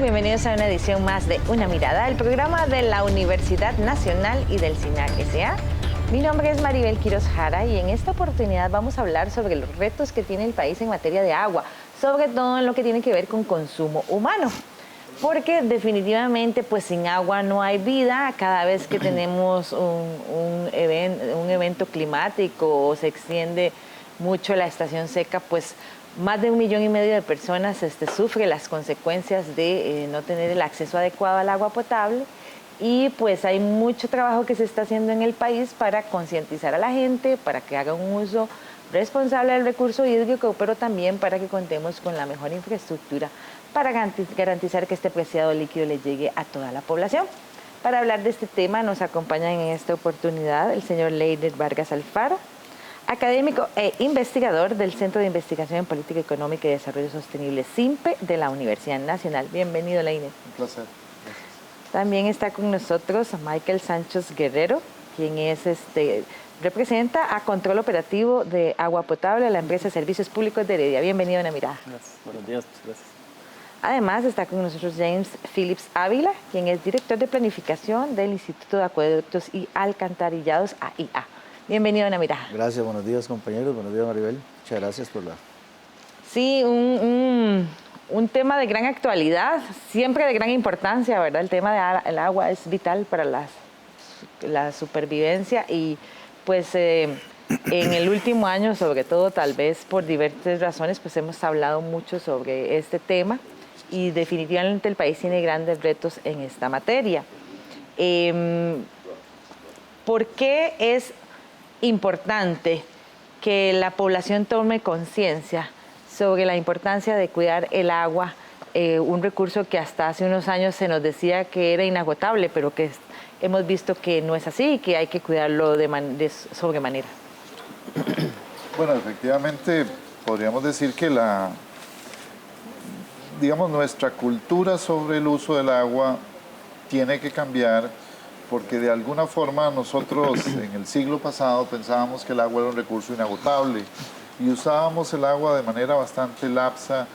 Bienvenidos a una edición más de Una Mirada, el programa de la Universidad Nacional y del SINAC S.A. Mi nombre es Maribel Quiroz Jara y en esta oportunidad vamos a hablar sobre los retos que tiene el país en materia de agua, sobre todo en lo que tiene que ver con consumo humano. Porque definitivamente pues sin agua no hay vida. Cada vez que tenemos un evento climático o se extiende mucho la estación seca, pues más de 1,5 millones de personas sufre las consecuencias de no tener el acceso adecuado al agua potable. Y pues hay mucho trabajo que se está haciendo en el país para concientizar a la gente, para que haga un uso responsable del recurso hídrico, pero también para que contemos con la mejor infraestructura para garantizar que este preciado líquido le llegue a toda la población. Para hablar de este tema nos acompañan en esta oportunidad el señor Leiner Vargas Alfaro, académico e investigador del Centro de Investigación en Política Económica y Desarrollo Sostenible, CIMPE, de la Universidad Nacional. Bienvenido, Leiner. Un placer. Gracias. También está con nosotros Michael Sánchez Guerrero, quien es representa a Control Operativo de Agua Potable a la empresa Servicios Públicos de Heredia. Bienvenido a Una Mirada. Gracias. Buenos días, gracias. Además está con nosotros James Phillips Ávila, quien es director de planificación del Instituto de Acueductos y Alcantarillados, AIA. Bienvenido a Una Mirada. Gracias, buenos días compañeros, buenos días Maribel. Muchas gracias por la... Sí, un tema de gran actualidad, siempre de gran importancia, ¿verdad? El tema del agua es vital para la supervivencia y pues en el último año, sobre todo tal vez por diversas razones, pues hemos hablado mucho sobre este tema y definitivamente el país tiene grandes retos en esta materia. ¿Por qué es importante que la población tome conciencia sobre la importancia de cuidar el agua, un recurso que hasta hace unos años se nos decía que era inagotable, pero que hemos visto que no es así y que hay que cuidarlo de sobremanera? Bueno, efectivamente podríamos decir que nuestra cultura sobre el uso del agua tiene que cambiar, porque de alguna forma nosotros en el siglo pasado pensábamos que el agua era un recurso inagotable y usábamos el agua de manera bastante lapsa,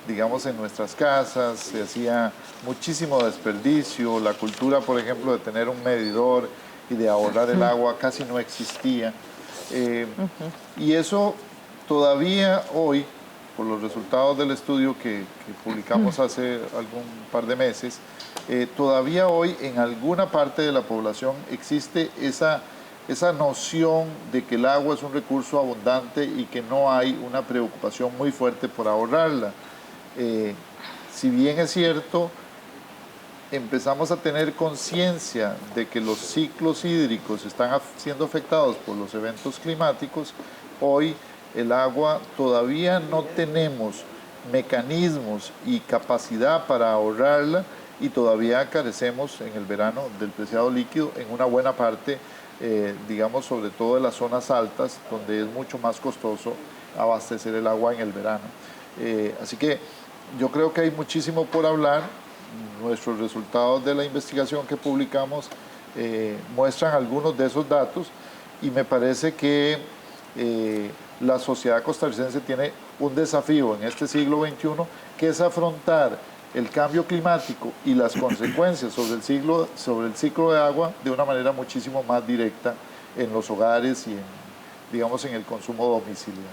digamos, en nuestras casas. Se hacía muchísimo desperdicio. La cultura, por ejemplo, de tener un medidor y de ahorrar el agua casi no existía. Y eso todavía hoy, por los resultados del estudio que publicamos hace algún par de meses, todavía hoy en alguna parte de la población existe esa noción de que el agua es un recurso abundante y que no hay una preocupación muy fuerte por ahorrarla. Si bien es cierto, empezamos a tener conciencia de que los ciclos hídricos están siendo afectados por los eventos climáticos, hoy el agua todavía no tenemos mecanismos y capacidad para ahorrarla y todavía carecemos en el verano del preciado líquido en una buena parte, digamos, sobre todo en las zonas altas, donde es mucho más costoso abastecer el agua en el verano. Así que yo creo que hay muchísimo por hablar. Nuestros resultados de la investigación que publicamos muestran algunos de esos datos y me parece que la sociedad costarricense tiene un desafío en este siglo XXI, que es afrontar el cambio climático y las consecuencias sobre el ciclo de agua de una manera muchísimo más directa en los hogares y en el consumo domiciliario.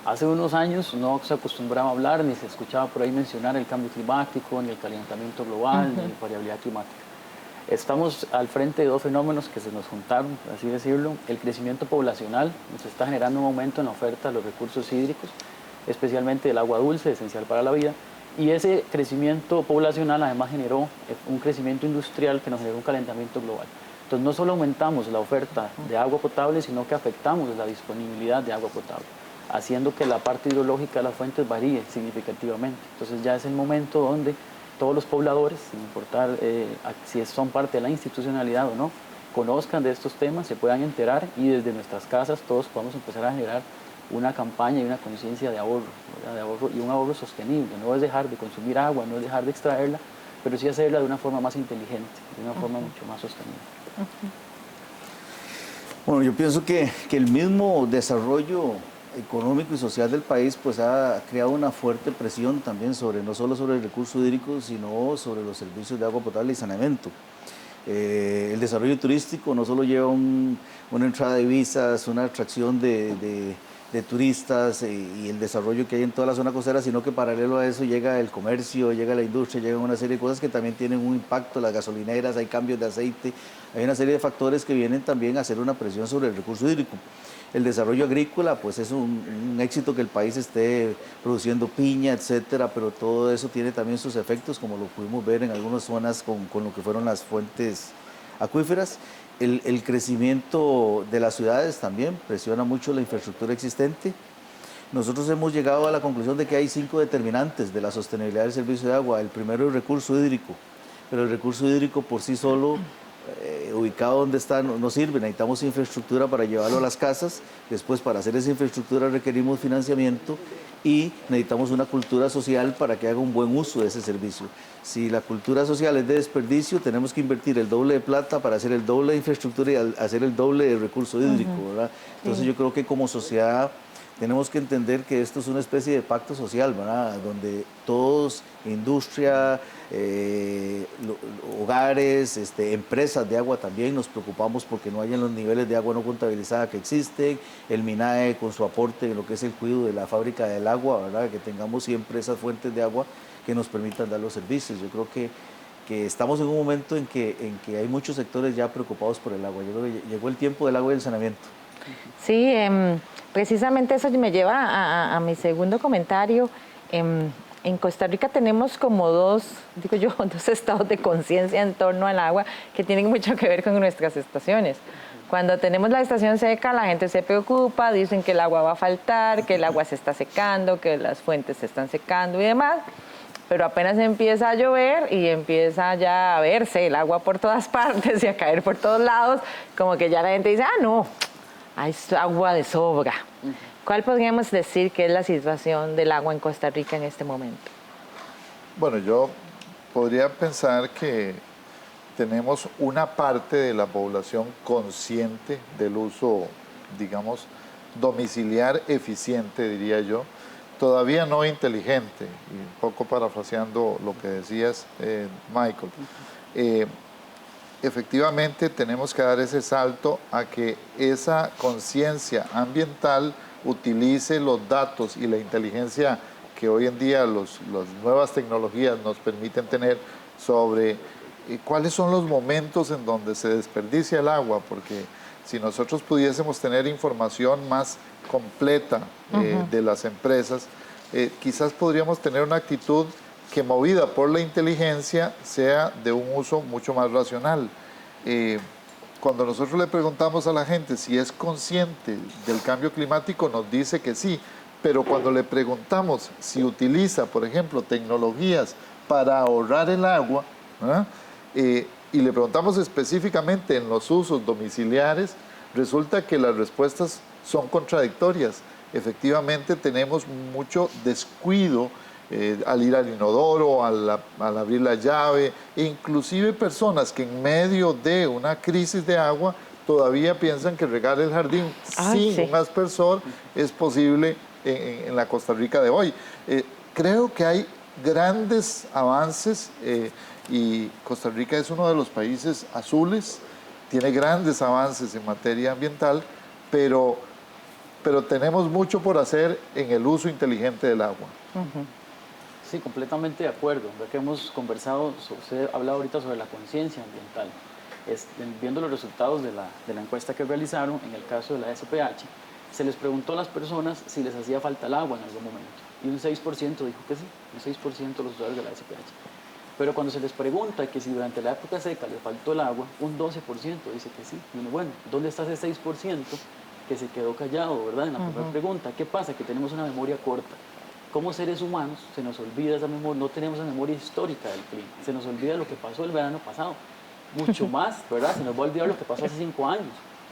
Hace unos años no se acostumbraba a hablar ni se escuchaba por ahí mencionar el cambio climático, ni el calentamiento global, ni la variabilidad climática. Estamos al frente de dos fenómenos que se nos juntaron, por así decirlo. El crecimiento poblacional nos está generando un aumento en la oferta de los recursos hídricos, especialmente el agua dulce, esencial para la vida. Y ese crecimiento poblacional además generó un crecimiento industrial que nos generó un calentamiento global. Entonces no solo aumentamos la oferta de agua potable, sino que afectamos la disponibilidad de agua potable, haciendo que la parte hidrológica de las fuentes varíe significativamente. Entonces ya es el momento donde todos los pobladores, sin importar si son parte de la institucionalidad o no, conozcan de estos temas, se puedan enterar y desde nuestras casas todos podamos empezar a generar una campaña y una conciencia de ahorro, ¿verdad? De ahorro y un ahorro sostenible. No es dejar de consumir agua, no es dejar de extraerla, pero sí hacerla de una forma más inteligente, de una forma mucho más sostenible. Bueno, yo pienso que el mismo desarrollo económico y social del país pues ha creado una fuerte presión también sobre, no solo sobre el recurso hídrico, sino sobre los servicios de agua potable y saneamiento. El desarrollo turístico no solo lleva una entrada de visas, una atracción de turistas y el desarrollo que hay en toda la zona costera, sino que paralelo a eso llega el comercio, llega la industria, llegan una serie de cosas que también tienen un impacto, las gasolineras, hay cambios de aceite, hay una serie de factores que vienen también a hacer una presión sobre el recurso hídrico. El desarrollo agrícola, pues es un éxito que el país esté produciendo piña, etcétera, pero todo eso tiene también sus efectos, como lo pudimos ver en algunas zonas con lo que fueron las fuentes acuíferas. El crecimiento de las ciudades también presiona mucho la infraestructura existente. Nosotros hemos llegado a la conclusión de que hay 5 determinantes de la sostenibilidad del servicio de agua. El primero es el recurso hídrico, pero el recurso hídrico por sí solo, ubicado donde está, no sirve. Necesitamos infraestructura para llevarlo a las casas. Después, para hacer esa infraestructura requerimos financiamiento y necesitamos una cultura social para que haga un buen uso de ese servicio. Si la cultura social es de desperdicio, tenemos que invertir el doble de plata para hacer el doble de infraestructura y hacer el doble de recurso hídrico, ¿verdad? Entonces yo creo que como sociedad tenemos que entender que esto es una especie de pacto social, ¿verdad? Donde todos, industria, hogares, empresas de agua también, nos preocupamos porque no hayan los niveles de agua no contabilizada que existen, el MINAE con su aporte en lo que es el cuidado de la fábrica del agua, ¿verdad? Que tengamos siempre esas fuentes de agua que nos permitan dar los servicios. Yo creo que estamos en un momento en que hay muchos sectores ya preocupados por el agua. Yo creo que llegó el tiempo del agua y del saneamiento. Sí, precisamente eso me lleva a mi segundo comentario. En Costa Rica tenemos como dos estados de conciencia en torno al agua que tienen mucho que ver con nuestras estaciones. Cuando tenemos la estación seca, la gente se preocupa, dicen que el agua va a faltar, que el agua se está secando, que las fuentes se están secando y demás. Pero apenas empieza a llover y empieza ya a verse el agua por todas partes y a caer por todos lados, como que ya la gente dice, no, hay agua de sobra. ¿Cuál podríamos decir que es la situación del agua en Costa Rica en este momento? Bueno, yo podría pensar que tenemos una parte de la población consciente del uso, digamos, domiciliar eficiente, diría yo, todavía no inteligente, y un poco parafraseando lo que decías, Michael. Efectivamente tenemos que dar ese salto a que esa conciencia ambiental utilice los datos y la inteligencia que hoy en día las nuevas tecnologías nos permiten tener sobre cuáles son los momentos en donde se desperdicia el agua, porque si nosotros pudiésemos tener información más completa de las empresas, quizás podríamos tener una actitud que, movida por la inteligencia, sea de un uso mucho más racional. Cuando nosotros le preguntamos a la gente si es consciente del cambio climático, nos dice que sí, pero cuando le preguntamos si utiliza, por ejemplo, tecnologías para ahorrar el agua, y le preguntamos específicamente en los usos domiciliares, resulta que las respuestas son contradictorias. Efectivamente tenemos mucho descuido al ir al inodoro, al abrir la llave, e inclusive personas que en medio de una crisis de agua todavía piensan que regar el jardín sin un aspersor es posible en la Costa Rica de hoy. Creo que hay grandes avances y Costa Rica es uno de los países azules, tiene grandes avances en materia ambiental, pero tenemos mucho por hacer en el uso inteligente del agua. Sí, completamente de acuerdo. Ya que hemos conversado, usted ha hablado ahorita sobre la conciencia ambiental. Viendo los resultados de la encuesta que realizaron, en el caso de la SPH, se les preguntó a las personas si les hacía falta el agua en algún momento. Y un 6% dijo que sí, un 6% de los usuarios de la SPH. Pero cuando se les pregunta que si durante la época seca les faltó el agua, un 12% dice que sí. Y uno, bueno, ¿dónde está ese 6% que se quedó callado, verdad? En la primera pregunta, ¿qué pasa? Que tenemos una memoria corta. Como seres humanos se nos olvida esa memoria, no tenemos esa memoria histórica del clima, se nos olvida lo que pasó el verano pasado, mucho más, ¿verdad? Se nos va a olvidar lo que pasó hace 5 años.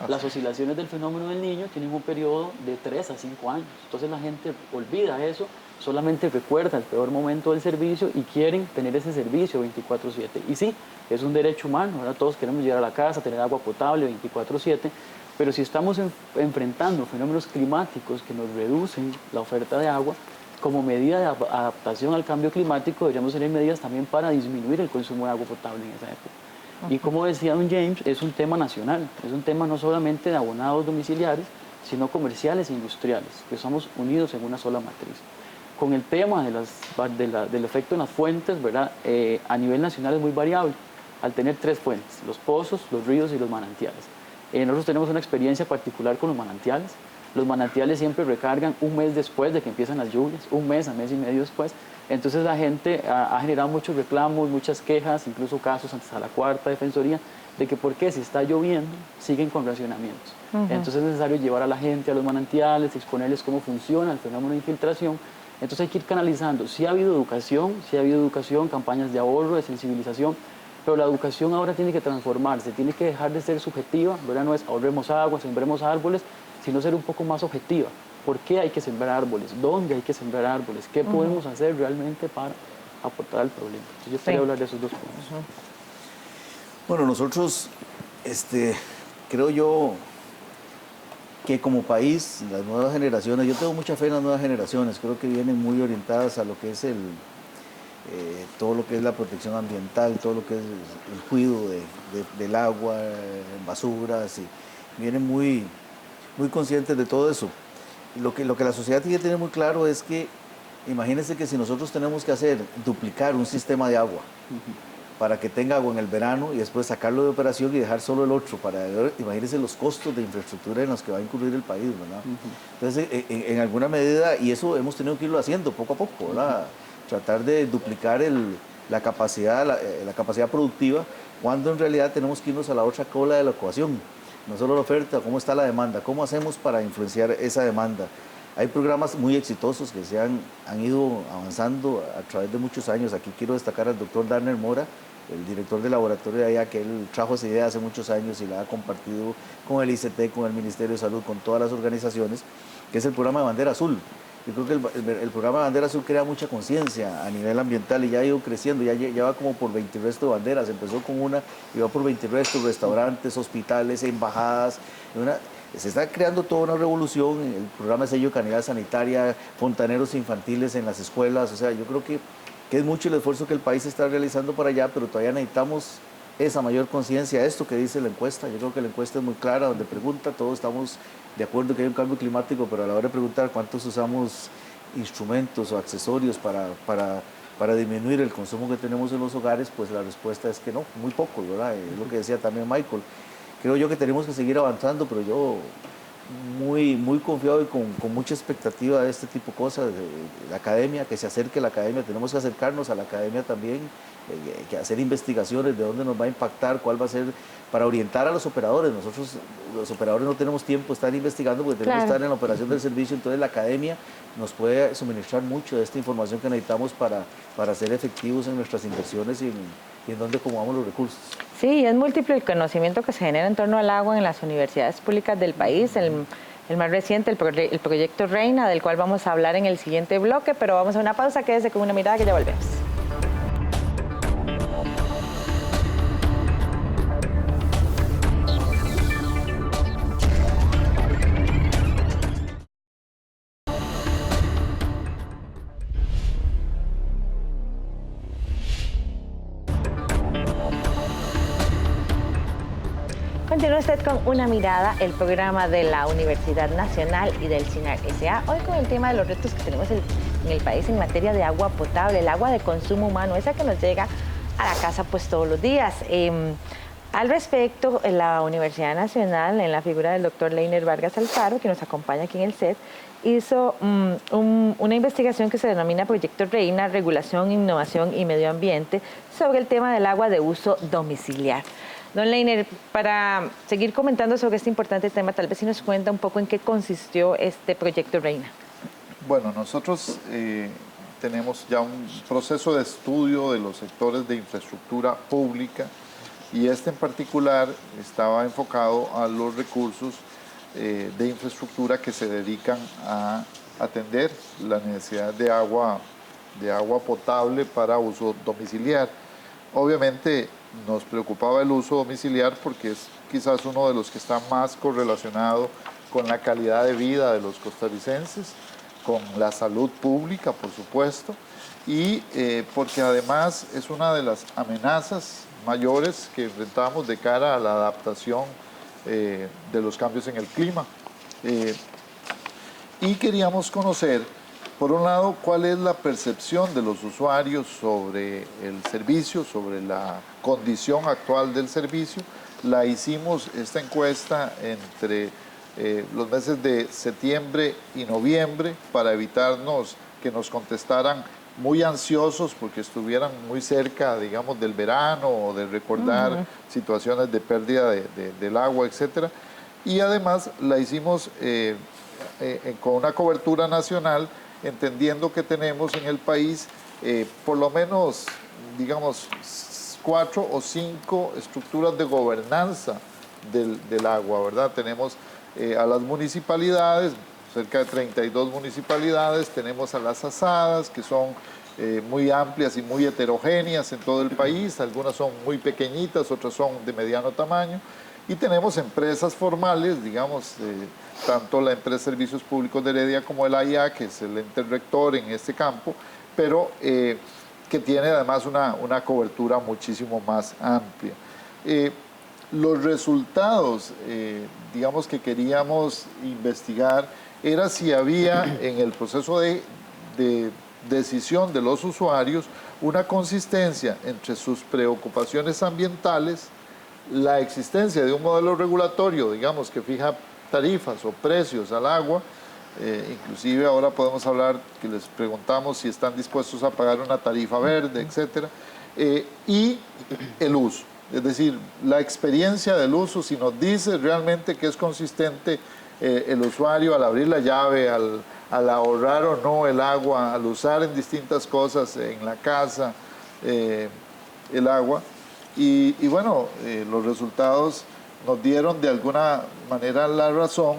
Las oscilaciones del fenómeno del Niño tienen un periodo de 3 a 5 años, entonces la gente olvida eso, solamente recuerda el peor momento del servicio y quieren tener ese servicio 24/7. Y sí, es un derecho humano, ¿verdad? Todos queremos llegar a la casa, tener agua potable 24/7, Pero si estamos enfrentando fenómenos climáticos que nos reducen la oferta de agua, como medida de adaptación al cambio climático, deberíamos tener medidas también para disminuir el consumo de agua potable en esa época. Y como decía don James, es un tema nacional, es un tema no solamente de abonados domiciliares, sino comerciales e industriales, que somos unidos en una sola matriz. Con el tema del efecto en las fuentes, ¿verdad? A nivel nacional es muy variable, al tener 3 fuentes, los pozos, los ríos y los manantiales. Nosotros tenemos una experiencia particular con los manantiales. Los manantiales siempre recargan un mes después de que empiezan las lluvias, un mes a mes y medio después. Entonces la gente ha generado muchos reclamos, muchas quejas, incluso casos hasta la cuarta defensoría, de que por qué si está lloviendo siguen con racionamientos. Entonces es necesario llevar a la gente a los manantiales, exponerles cómo funciona el fenómeno de infiltración. Entonces hay que ir canalizando. Sí ha habido educación, campañas de ahorro, de sensibilización, pero la educación ahora tiene que transformarse, tiene que dejar de ser subjetiva, ¿verdad? No es ahorremos agua, sembremos árboles, sino ser un poco más objetiva. ¿Por qué hay que sembrar árboles? ¿Dónde hay que sembrar árboles? ¿Qué podemos hacer realmente para aportar al problema? Entonces, yo quería hablar de esos 2 puntos. Bueno, nosotros, creo yo que como país, las nuevas generaciones, yo tengo mucha fe en las nuevas generaciones, creo que vienen muy orientadas a lo que es todo lo que es la protección ambiental, todo lo que es el cuidado del agua, basuras, y vienen muy conscientes de todo eso. Lo que la sociedad tiene que tener muy claro es que, imagínense que si nosotros tenemos que duplicar un sistema de agua para que tenga agua en el verano y después sacarlo de operación y dejar solo el otro, imagínense los costos de infraestructura en los que va a incurrir el país, ¿verdad? Entonces, en alguna medida, y eso hemos tenido que irlo haciendo poco a poco, ¿verdad? Tratar de duplicar la capacidad productiva, cuando en realidad tenemos que irnos a la otra cola de la ecuación. No solo la oferta, cómo está la demanda, cómo hacemos para influenciar esa demanda. Hay programas muy exitosos que han ido avanzando a través de muchos años. Aquí quiero destacar al doctor Darner Mora, el director del laboratorio de allá, que él trajo esa idea hace muchos años y la ha compartido con el ICT, con el Ministerio de Salud, con todas las organizaciones, que es el programa de Bandera Azul. Yo creo que el programa de Bandera Azul crea mucha conciencia a nivel ambiental y ya ha ido creciendo, ya va como por 20 restos de banderas, empezó con una y va por 20 restos, restaurantes, hospitales, embajadas, se está creando toda una revolución, el programa de sello de calidad sanitaria, fontaneros infantiles en las escuelas, o sea, yo creo que es mucho el esfuerzo que el país está realizando para allá, pero todavía necesitamos esa mayor conciencia, esto que dice la encuesta. Yo creo que la encuesta es muy clara, donde pregunta, todos estamos de acuerdo que hay un cambio climático, pero a la hora de preguntar cuántos usamos instrumentos o accesorios para disminuir el consumo que tenemos en los hogares, pues la respuesta es que no, muy poco, ¿verdad? Es lo que decía también Michael. Creo yo que tenemos que seguir avanzando, pero yo muy confiado y con mucha expectativa de este tipo de cosas, de la academia, que se acerque a la academia, tenemos que acercarnos a la academia también, que hacer investigaciones de dónde nos va a impactar, cuál va a ser, para orientar a los operadores. Nosotros, los operadores, no tenemos tiempo de estar investigando porque tenemos que estar en la operación del servicio, entonces la academia nos puede suministrar mucho de esta información que necesitamos para ser efectivos en nuestras inversiones y en dónde acomodamos los recursos. Sí, es múltiple el conocimiento que se genera en torno al agua en las universidades públicas del país. El más reciente, el proyecto Reina, del cual vamos a hablar en el siguiente bloque, pero vamos a una pausa, quédese con una mirada que ya volvemos. Continúa usted con Una Mirada, el programa de la Universidad Nacional y del CINAR S.A. Hoy con el tema de los retos que tenemos en el país en materia de agua potable, el agua de consumo humano, esa que nos llega a la casa pues todos los días. Al respecto, la Universidad Nacional, en la figura del doctor Leiner Vargas Alfaro, que nos acompaña aquí en el set, hizo una investigación que se denomina Proyecto Reina, Regulación, Innovación y Medio Ambiente, sobre el tema del agua de uso domiciliar. Don Leiner, para seguir comentando sobre este importante tema, tal vez si nos cuenta un poco en qué consistió este Proyecto Reina. Bueno, nosotros tenemos ya un proceso de estudio de los sectores de infraestructura pública y este en particular estaba enfocado a los recursos de infraestructura que se dedican a atender la necesidad de agua potable para uso domiciliar. Obviamente nos preocupaba el uso domiciliar porque es quizás uno de los que está más correlacionado con la calidad de vida de los costarricenses, con la salud pública, por supuesto, y porque además es una de las amenazas mayores que enfrentamos de cara a la adaptación de los cambios en el clima. Y queríamos conocer, por un lado, cuál es la percepción de los usuarios sobre el servicio, sobre la condición actual del servicio. La hicimos, esta encuesta, entre los meses de septiembre y noviembre para evitarnos que nos contestaran muy ansiosos porque estuvieran muy cerca, digamos, del verano o de recordar situaciones de pérdida del agua, etc. Y además la hicimos con una cobertura nacional, entendiendo que tenemos en el país por lo menos, digamos, 4 o 5 estructuras de gobernanza del agua, ¿verdad? Tenemos a las municipalidades, cerca de 32 municipalidades, tenemos a las asadas, que son muy amplias y muy heterogéneas en todo el país, algunas son muy pequeñitas, otras son de mediano tamaño, y tenemos empresas formales, digamos, tanto la empresa de Servicios Públicos de Heredia como el AIA, que es el ente rector en este campo, pero que tiene además una cobertura muchísimo más amplia. Los resultados, digamos, que queríamos investigar era si había en el proceso de decisión de los usuarios una consistencia entre sus preocupaciones ambientales, la existencia de un modelo regulatorio, digamos, que fija tarifas o precios al agua, inclusive ahora podemos hablar que les preguntamos si están dispuestos a pagar una tarifa verde, etcétera, y el uso. Es decir, la experiencia del uso, si nos dice realmente que es consistente el usuario al abrir la llave, al ahorrar o no el agua, al usar en distintas cosas en la casa el agua. Y bueno, los resultados nos dieron de alguna manera la razón,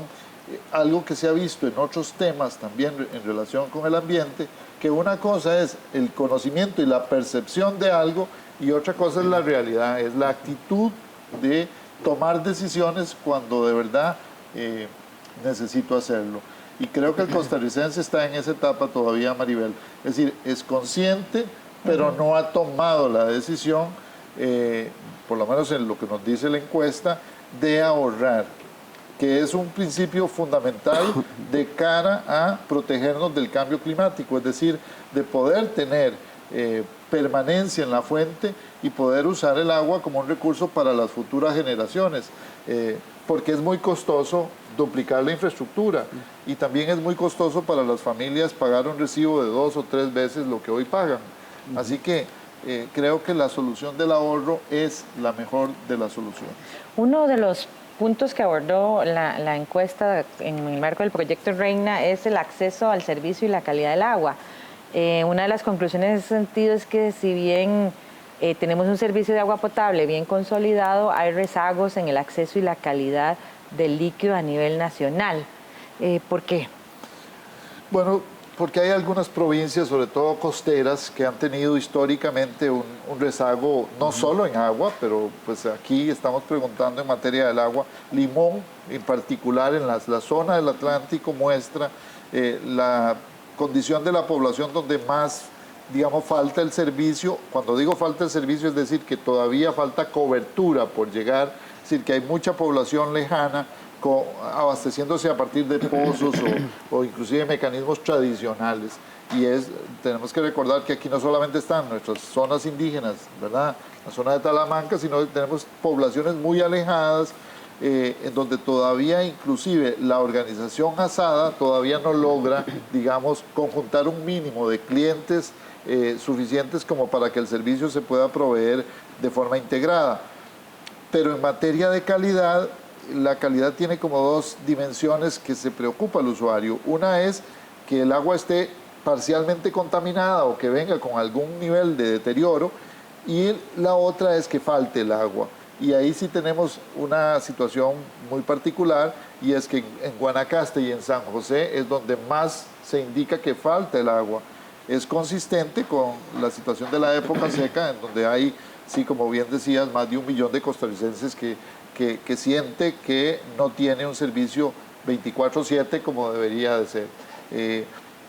algo que se ha visto en otros temas también en relación con el ambiente, que una cosa es el conocimiento y la percepción de algo, y otra cosa es la realidad, es la actitud de tomar decisiones cuando de verdad necesito hacerlo. Y creo que el costarricense está en esa etapa todavía, Maribel. Es decir, es consciente, pero no ha tomado la decisión, por lo menos en lo que nos dice la encuesta, de ahorrar, que es un principio fundamental de cara a protegernos del cambio climático, es decir, de poder tener permanencia en la fuente y poder usar el agua como un recurso para las futuras generaciones, porque es muy costoso duplicar la infraestructura y también es muy costoso para las familias pagar un recibo de 2 o 3 veces lo que hoy pagan. Así que creo que la solución del ahorro es la mejor de las soluciones. Uno de los puntos que abordó la encuesta en el marco del proyecto Reina es el acceso al servicio y la calidad del agua. Una de las conclusiones en ese sentido es que si bien tenemos un servicio de agua potable bien consolidado, hay rezagos en el acceso y la calidad del líquido a nivel nacional. ¿Por qué? Bueno, porque hay algunas provincias, sobre todo costeras, que han tenido históricamente un rezago, no solo en agua, pero pues aquí estamos preguntando en materia del agua. Limón, en particular, en la zona del Atlántico, muestra la condición de la población donde más, digamos, falta el servicio. Cuando digo falta el servicio, es decir, que todavía falta cobertura por llegar, es decir, que hay mucha población lejana abasteciéndose a partir de pozos o inclusive mecanismos tradicionales. Y tenemos que recordar que aquí no solamente están nuestras zonas indígenas, ¿verdad?, la zona de Talamanca, sino que tenemos poblaciones muy alejadas, en donde todavía inclusive la organización asada todavía no logra, digamos, conjuntar un mínimo de clientes suficientes como para que el servicio se pueda proveer de forma integrada. Pero en materia de calidad, la calidad tiene como dos dimensiones que se preocupa al usuario. Una es que el agua esté parcialmente contaminada o que venga con algún nivel de deterioro, y la otra es que falte el agua. Y ahí sí tenemos una situación muy particular, y es que en Guanacaste y en San José es donde más se indica que falta el agua. Es consistente con la situación de la época seca, en donde hay sí, como bien decías, más de 1 millón de costarricenses que siente que no tiene un servicio 24/7 como debería de ser.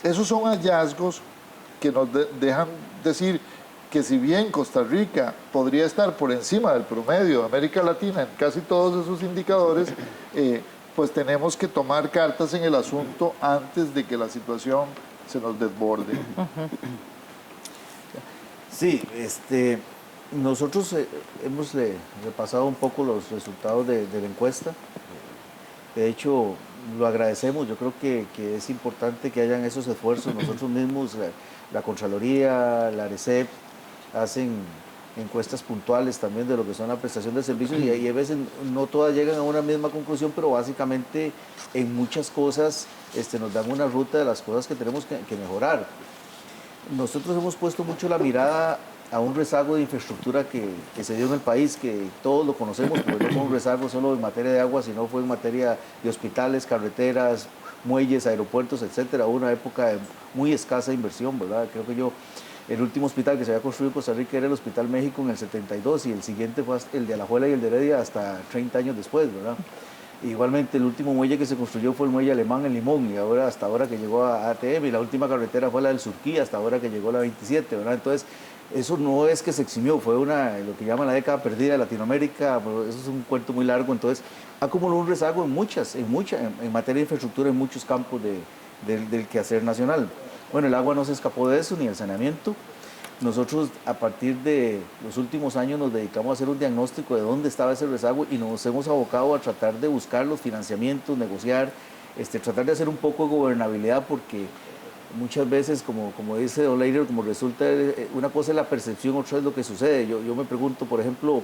Esos son hallazgos que nos dejan decir que si bien Costa Rica podría estar por encima del promedio de América Latina en casi todos esos indicadores, pues tenemos que tomar cartas en el asunto antes de que la situación se nos desborde. Sí, nosotros hemos repasado un poco los resultados de la encuesta. De hecho, lo agradecemos. Yo creo que es importante que hayan esos esfuerzos. Nosotros mismos, la Contraloría, la ARECEP, hacen encuestas puntuales también de lo que son la prestación de servicios y a veces no todas llegan a una misma conclusión, pero básicamente en muchas cosas nos dan una ruta de las cosas que tenemos que mejorar. Nosotros hemos puesto mucho la mirada a un rezago de infraestructura que se dio en el país, que todos lo conocemos, porque no fue un rezago solo en materia de agua, sino fue en materia de hospitales, carreteras, muelles, aeropuertos, etcétera. Hubo una época de muy escasa inversión, ¿verdad? Creo que el último hospital que se había construido en Costa Rica era el Hospital México en el 72 y el siguiente fue el de Alajuela y el de Heredia hasta 30 años después, ¿verdad? Igualmente el último muelle que se construyó fue el muelle alemán en Limón y ahora hasta ahora que llegó a ATM, y la última carretera fue la del Surquí hasta ahora que llegó la 27, ¿verdad? Entonces eso no es que se eximió, fue lo que llaman la década perdida de Latinoamérica, eso es un cuento muy largo, entonces acumuló un rezago en materia de infraestructura en muchos campos del quehacer nacional. Bueno, el agua no se escapó de eso, ni el saneamiento. Nosotros a partir de los últimos años nos dedicamos a hacer un diagnóstico de dónde estaba ese rezago y nos hemos abocado a tratar de buscar los financiamientos, negociar, tratar de hacer un poco de gobernabilidad, porque muchas veces, como dice Don Leiner, como resulta, una cosa es la percepción, otra es lo que sucede. Yo me pregunto, por ejemplo,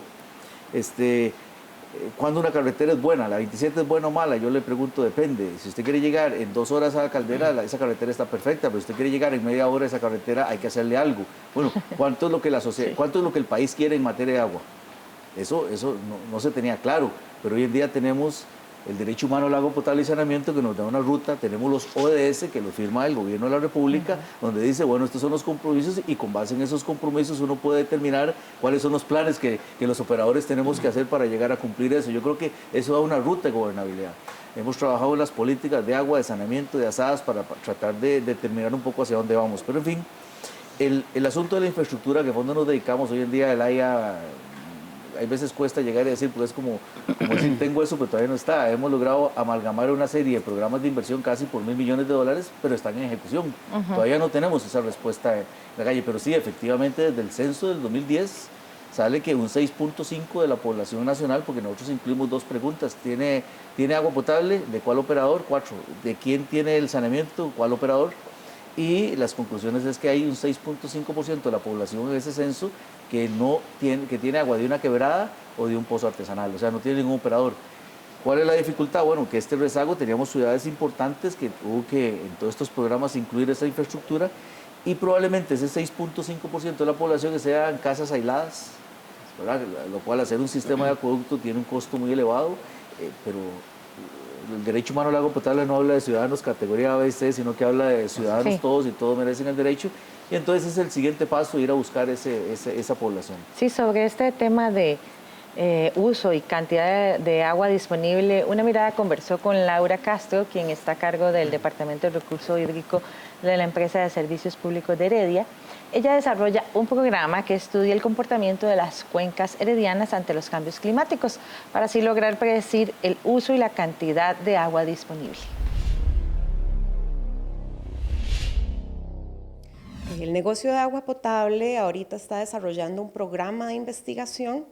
¿cuándo una carretera es buena? ¿La 27 es buena o mala? Yo le pregunto, depende. Si usted quiere llegar en 2 horas a la Caldera, esa carretera está perfecta, pero si usted quiere llegar en media hora a esa carretera, hay que hacerle algo. Bueno, ¿cuánto es lo que cuánto es lo que el país quiere en materia de agua? Eso no se tenía claro, pero hoy en día tenemos el derecho humano al agua potable y saneamiento que nos da una ruta, tenemos los ODS que los firma el gobierno de la República, donde dice, bueno, estos son los compromisos y con base en esos compromisos uno puede determinar cuáles son los planes que los operadores tenemos que hacer para llegar a cumplir eso. Yo creo que eso da una ruta de gobernabilidad. Hemos trabajado en las políticas de agua, de saneamiento, de asadas para tratar de determinar un poco hacia dónde vamos. Pero en fin, el asunto de la infraestructura que a fondo nos dedicamos hoy en día, el AIA, hay veces cuesta llegar y decir, pues es como decir, tengo eso, pero todavía no está. Hemos logrado amalgamar una serie de programas de inversión casi por $1.000 millones, pero están en ejecución. Todavía no tenemos esa respuesta en la calle, pero sí, efectivamente, desde el censo del 2010 sale que un 6.5 de la población nacional, porque nosotros incluimos 2 preguntas, ¿tiene agua potable? ¿De cuál operador? 4. ¿De quién tiene el saneamiento? ¿Cuál operador? Y las conclusiones es que hay un 6.5% de la población en ese censo que tiene agua de una quebrada o de un pozo artesanal, o sea, no tiene ningún operador. ¿Cuál es la dificultad? Bueno, que este rezago, teníamos ciudades importantes que hubo que en todos estos programas incluir esa infraestructura y probablemente ese 6.5% de la población que sean casas aisladas, ¿verdad? Lo cual hacer un sistema de acueducto tiene un costo muy elevado, pero el derecho humano al agua potable no habla de ciudadanos categoría A, B y C, sino que habla de ciudadanos todos y todos merecen el derecho. Y entonces es el siguiente paso, ir a buscar esa población. Sí, sobre este tema de uso y cantidad de agua disponible, Una Mirada conversó con Laura Castro, quien está a cargo del Departamento de Recurso Hídrico de la Empresa de Servicios Públicos de Heredia. Ella desarrolla un programa que estudia el comportamiento de las cuencas heredianas ante los cambios climáticos, para así lograr predecir el uso y la cantidad de agua disponible. El negocio de agua potable ahorita está desarrollando un programa de investigación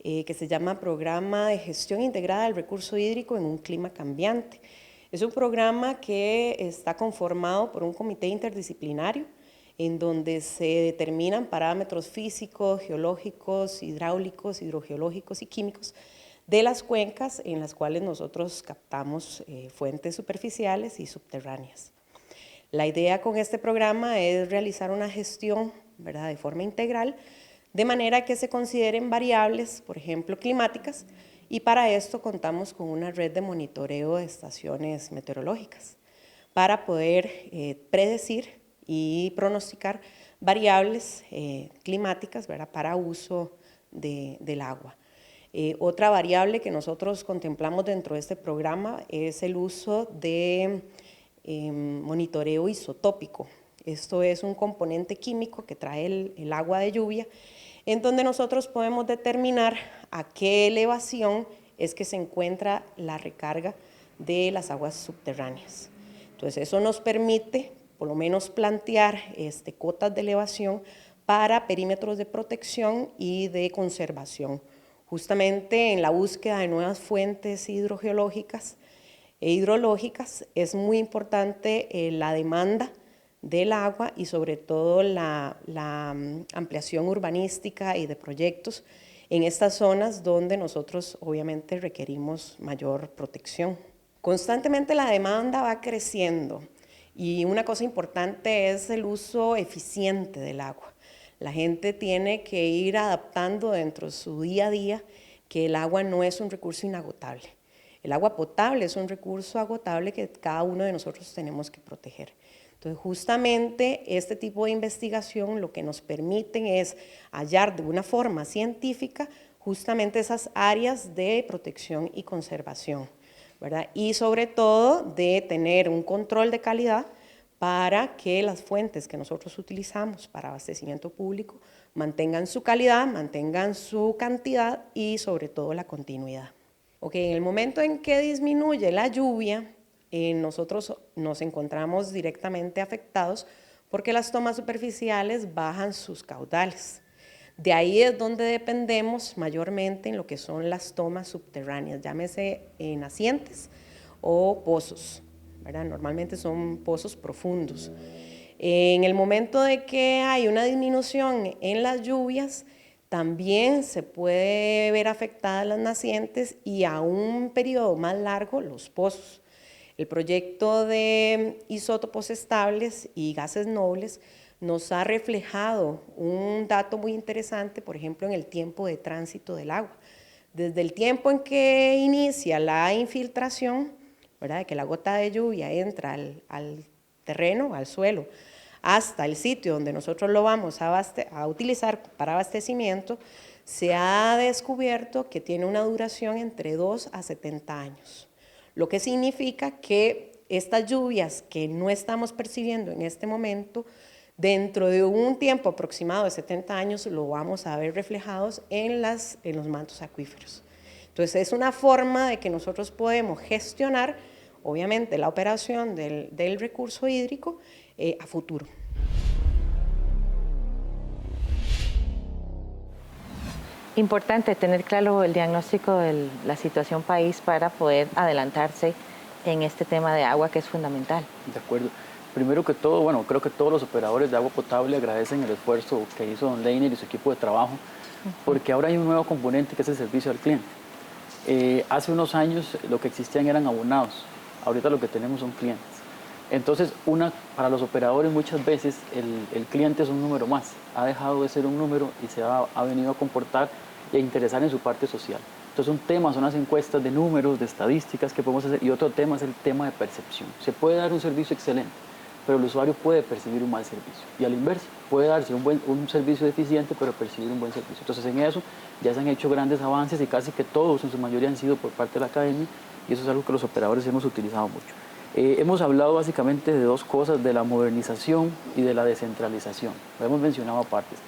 que se llama Programa de Gestión Integrada del Recurso Hídrico en un Clima Cambiante. Es un programa que está conformado por un comité interdisciplinario en donde se determinan parámetros físicos, geológicos, hidráulicos, hidrogeológicos y químicos de las cuencas en las cuales nosotros captamos fuentes superficiales y subterráneas. La idea con este programa es realizar una gestión, ¿verdad?, de forma integral, de manera que se consideren variables, por ejemplo, climáticas, y para esto contamos con una red de monitoreo de estaciones meteorológicas para poder predecir y pronosticar variables climáticas, ¿verdad?, para uso del agua. Otra variable que nosotros contemplamos dentro de este programa es el uso de monitoreo isotópico. Esto es un componente químico que trae el agua de lluvia, en donde nosotros podemos determinar a qué elevación es que se encuentra la recarga de las aguas subterráneas. Entonces, eso nos permite, por lo menos, plantear cotas de elevación para perímetros de protección y de conservación. Justamente en la búsqueda de nuevas fuentes hidrogeológicas e hidrológicas es muy importante la demanda del agua y sobre todo la ampliación urbanística y de proyectos en estas zonas donde nosotros obviamente requerimos mayor protección. Constantemente la demanda va creciendo y una cosa importante es el uso eficiente del agua. La gente tiene que ir adaptando dentro de su día a día que el agua no es un recurso inagotable. El agua potable es un recurso agotable que cada uno de nosotros tenemos que proteger. Entonces, justamente este tipo de investigación lo que nos permiten es hallar de una forma científica justamente esas áreas de protección y conservación, ¿verdad? Y sobre todo de tener un control de calidad para que las fuentes que nosotros utilizamos para abastecimiento público mantengan su calidad, mantengan su cantidad y sobre todo la continuidad. En el momento en que disminuye la lluvia, nosotros nos encontramos directamente afectados porque las tomas superficiales bajan sus caudales. De ahí es donde dependemos mayormente en lo que son las tomas subterráneas, llámese nacientes o pozos, ¿verdad? Normalmente son pozos profundos. En el momento de que hay una disminución en las lluvias, también se puede ver afectadas las nacientes y a un periodo más largo los pozos. El proyecto de isótopos estables y gases nobles nos ha reflejado un dato muy interesante, por ejemplo, en el tiempo de tránsito del agua. Desde el tiempo en que inicia la infiltración, ¿verdad?, de que la gota de lluvia entra al terreno, al suelo, hasta el sitio donde nosotros lo vamos a utilizar para abastecimiento, se ha descubierto que tiene una duración entre 2 a 70 años. Lo que significa que estas lluvias que no estamos percibiendo en este momento, dentro de un tiempo aproximado de 70 años, lo vamos a ver reflejados en los mantos acuíferos. Entonces, es una forma de que nosotros podemos gestionar, obviamente, la operación del recurso hídrico a futuro. Importante tener claro el diagnóstico de la situación país para poder adelantarse en este tema de agua que es fundamental. De acuerdo. Primero que todo, bueno, creo que todos los operadores de agua potable agradecen el esfuerzo que hizo don Leiner y su equipo de trabajo, porque ahora hay un nuevo componente que es el servicio al cliente. Hace unos años lo que existían eran abonados, ahorita lo que tenemos son clientes. Entonces, para los operadores muchas veces el cliente es un número más, ha dejado de ser un número y se ha venido a comportar y a interesar en su parte social. Entonces, un tema son las encuestas de números, de estadísticas que podemos hacer, y otro tema es el tema de percepción. Se puede dar un servicio excelente, pero el usuario puede percibir un mal servicio. Y a la inversa, puede darse un servicio deficiente, pero percibir un buen servicio. Entonces, en eso ya se han hecho grandes avances y casi que todos, en su mayoría, han sido por parte de la academia, y eso es algo que los operadores hemos utilizado mucho. Hemos hablado básicamente de dos cosas, de la modernización y de la descentralización. Lo hemos mencionado a partes.